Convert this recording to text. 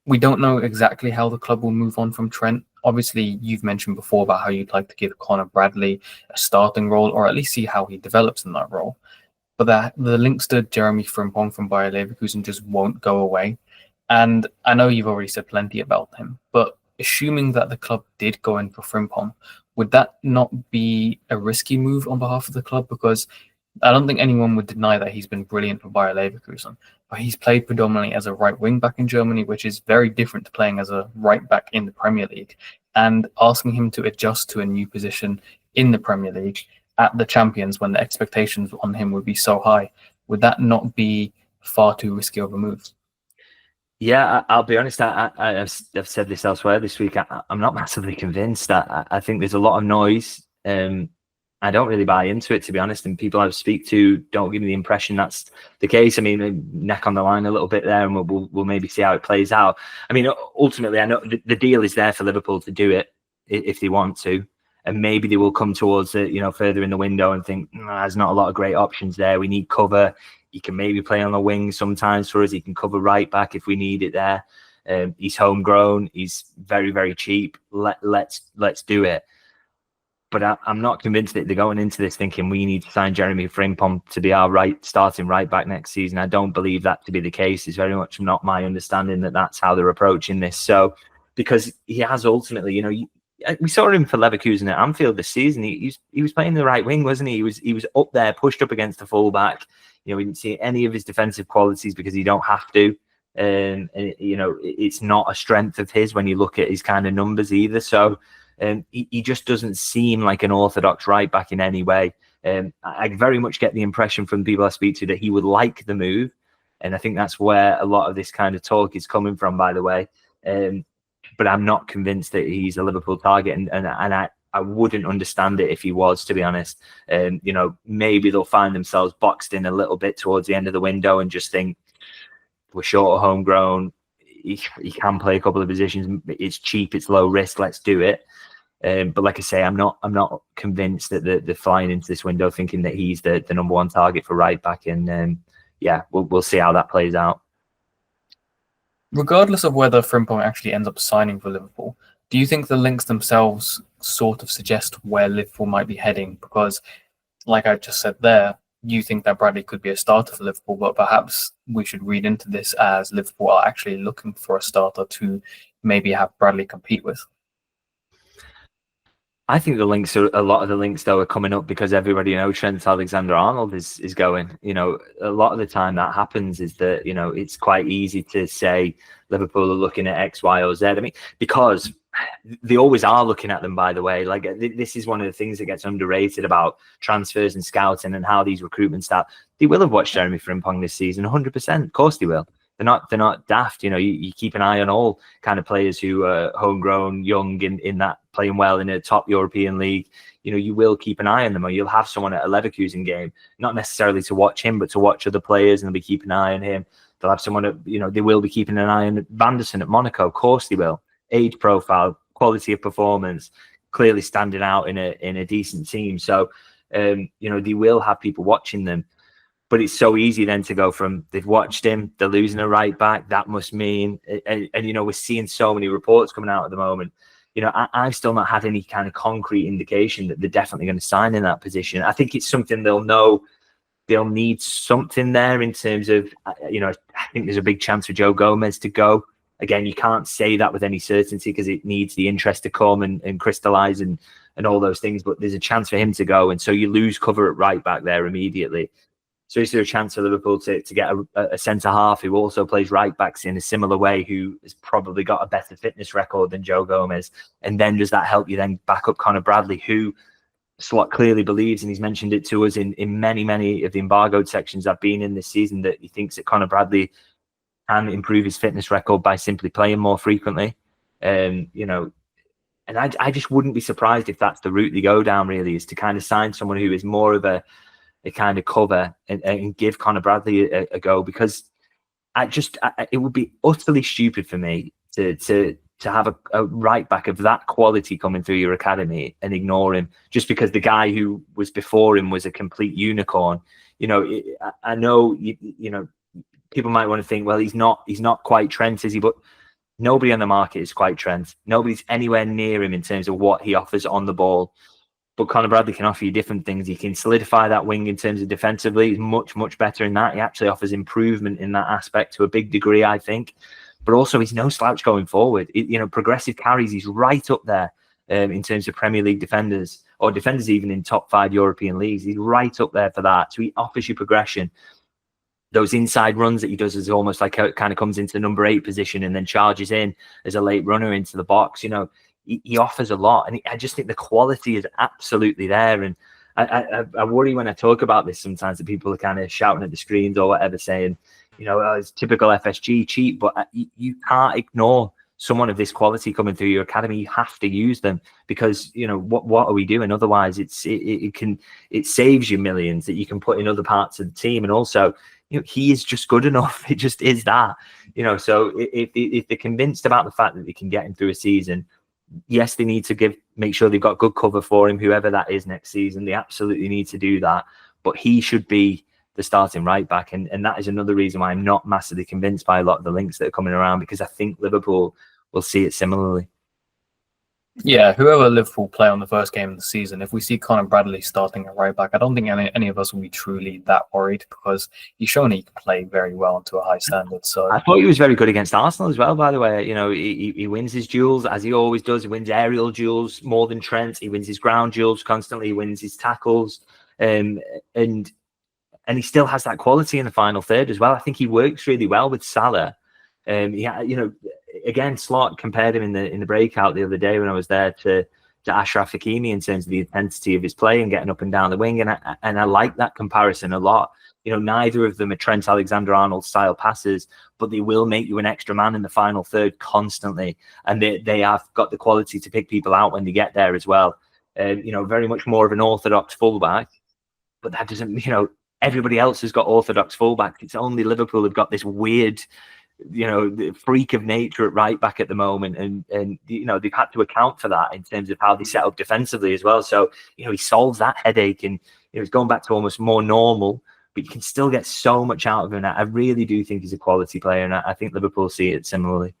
We don't know exactly how the club will move on from Trent. Obviously, you've mentioned before about how you'd like to give Conor Bradley a starting role, or at least see how he develops in that role. But the links to Jeremie Frimpong from Bayer Leverkusen just won't go away. And I know you've already said plenty about him, but assuming that the club did go in for Frimpong, would that not be a risky move on behalf of the club? Because I don't think anyone would deny that he's been brilliant for Bayer Leverkusen, but he's played predominantly as a right wing back in Germany, which is very different to playing as a right back in the Premier League. And asking him to adjust to a new position in the Premier League at the Champions when the expectations on him would be so high, would that not be far too risky of a move? Yeah, I'll be honest. I've said this elsewhere this week. I'm not massively convinced. I think there's a lot of noise. I don't really buy into it, to be honest. And people I speak to don't give me the impression that's the case. I mean, neck on the line a little bit there, and we'll maybe see how it plays out. I mean, ultimately, I know the deal is there for Liverpool to do it if they want to, and maybe they will come towards it, further in the window and think there's not a lot of great options there. We need cover. He can maybe play on the wing sometimes for us. He can cover right back if we need it there. He's homegrown. He's very, very cheap. Let's do it. But I'm not convinced that they're going into this thinking we need to sign Jeremie Frimpong to be our starting right back next season. I don't believe that to be the case. It's very much not my understanding that that's how they're approaching this. So, because he has ultimately, we saw him for Leverkusen at Anfield this season. He was playing the right wing, wasn't he? He was up there, pushed up against the fullback. We didn't see any of his defensive qualities because you don't have to. It's not a strength of his when you look at his kind of numbers either. So he just doesn't seem like an orthodox right back in any way. I very much get the impression from people I speak to that he would like the move. And I think that's where a lot of this kind of talk is coming from, by the way. But I'm not convinced that he's a Liverpool target. And I wouldn't understand it if he was, to be honest. Maybe they'll find themselves boxed in a little bit towards the end of the window and just think, we're short of homegrown. He can play a couple of positions. It's cheap. It's low risk. Let's do it. But like I say, I'm not convinced that they're flying into this window thinking that he's the number one target for right back. And we'll see how that plays out. Regardless of whether Frimpong actually ends up signing for Liverpool, do you think the links themselves sort of suggest where Liverpool might be heading? Because, like I just said there, you think that Bradley could be a starter for Liverpool, but perhaps we should read into this as Liverpool are actually looking for a starter to maybe have Bradley compete with. I think a lot of the links though are coming up because everybody knows Trent Alexander-Arnold is going. A lot of the time that happens is that it's quite easy to say Liverpool are looking at X, Y, or Z. I mean, because they always are looking at them. By the way, like this is one of the things that gets underrated about transfers and scouting and how these recruitment start. They will have watched Jeremie Frimpong this season, 100%. Of course, they will. They're not daft. You keep an eye on all kind of players who are homegrown, young, in that playing well in a top European league. You will keep an eye on them, or you'll have someone at a Leverkusen game, not necessarily to watch him, but to watch other players, and they'll be keeping an eye on him. They'll have someone at, they will be keeping an eye on Vanderson at Monaco. Of course they will. Age profile, quality of performance, clearly standing out in a decent team. So, they will have people watching them. But it's so easy then to go from they've watched him, they're losing a right back. That must mean, and we're seeing so many reports coming out at the moment. I've still not had any kind of concrete indication that they're definitely going to sign in that position. I think it's something they'll know. They'll need something there in terms of, I think there's a big chance for Joe Gomez to go. Again, you can't say that with any certainty because it needs the interest to come and crystallize and all those things. But there's a chance for him to go. And so you lose cover at right back there immediately. So is there a chance for Liverpool to get a centre-half who also plays right-backs in a similar way, who has probably got a better fitness record than Joe Gomez? And then does that help you then back up Conor Bradley, who Slot clearly believes, and he's mentioned it to us in many, many of the embargoed sections I've been in this season, that he thinks that Conor Bradley can improve his fitness record by simply playing more frequently. And I just wouldn't be surprised if that's the route they go down, really, is to kind of sign someone who is more of a kind of cover and give Conor Bradley a go, because it would be utterly stupid for me to have a right back of that quality coming through your academy and ignore him just because the guy who was before him was a complete unicorn. I know people might want to think, well, he's not quite Trent, is he? But Nobody on the market is quite Trent. Nobody's anywhere near him in terms of what he offers on the ball. But Conor Bradley can offer you different things. He can solidify that wing in terms of defensively. He's much, much better in that. He actually offers improvement in that aspect to a big degree, I think. But also, he's no slouch going forward. Progressive carries, he's right up there in terms of Premier League defenders, or defenders even in top 5 European leagues. He's right up there for that. So he offers you progression. Those inside runs that he does is almost like how it kind of comes into the number 8 position and then charges in as a late runner into the box. He offers a lot, and I just think the quality is absolutely there. And I worry when I talk about this sometimes that people are kind of shouting at the screens or whatever, saying, it's typical FSG cheap, but you can't ignore someone of this quality coming through your academy. You have to use them, because what are we doing otherwise? It saves you millions that you can put in other parts of the team, and also he is just good enough. It just is that. So if they're convinced about the fact that they can get him through a season, yes, they need to make sure they've got good cover for him, whoever that is next season. They absolutely need to do that. But he should be the starting right back. And that is another reason why I'm not massively convinced by a lot of the links that are coming around, because I think Liverpool will see it similarly. Yeah, whoever Liverpool play on the first game of the season, if we see Conor Bradley starting at right back, I don't think any of us will be truly that worried, because he's shown he can play very well and to a high standard. So I thought he was very good against Arsenal as well, by the way. He wins his duels, as he always does. He wins aerial duels more than Trent. He wins his ground duels constantly. He wins his tackles. And he still has that quality in the final third as well. I think he works really well with Salah. Again, Slot compared him in the breakout the other day when I was there to Ashraf Hakimi in terms of the intensity of his play and getting up and down the wing, and I like that comparison a lot. Neither of them are Trent Alexander-Arnold style passes, but they will make you an extra man in the final third constantly, and they have got the quality to pick people out when they get there as well. Very much more of an orthodox fullback, but that doesn't, everybody else has got orthodox fullbacks. It's only Liverpool have got this weird, the freak of nature at right back at the moment, and they've had to account for that in terms of how they set up defensively as well. So he solves that headache, and he's going back to almost more normal, but you can still get so much out of him. I really do think he's a quality player, and I think Liverpool see it similarly.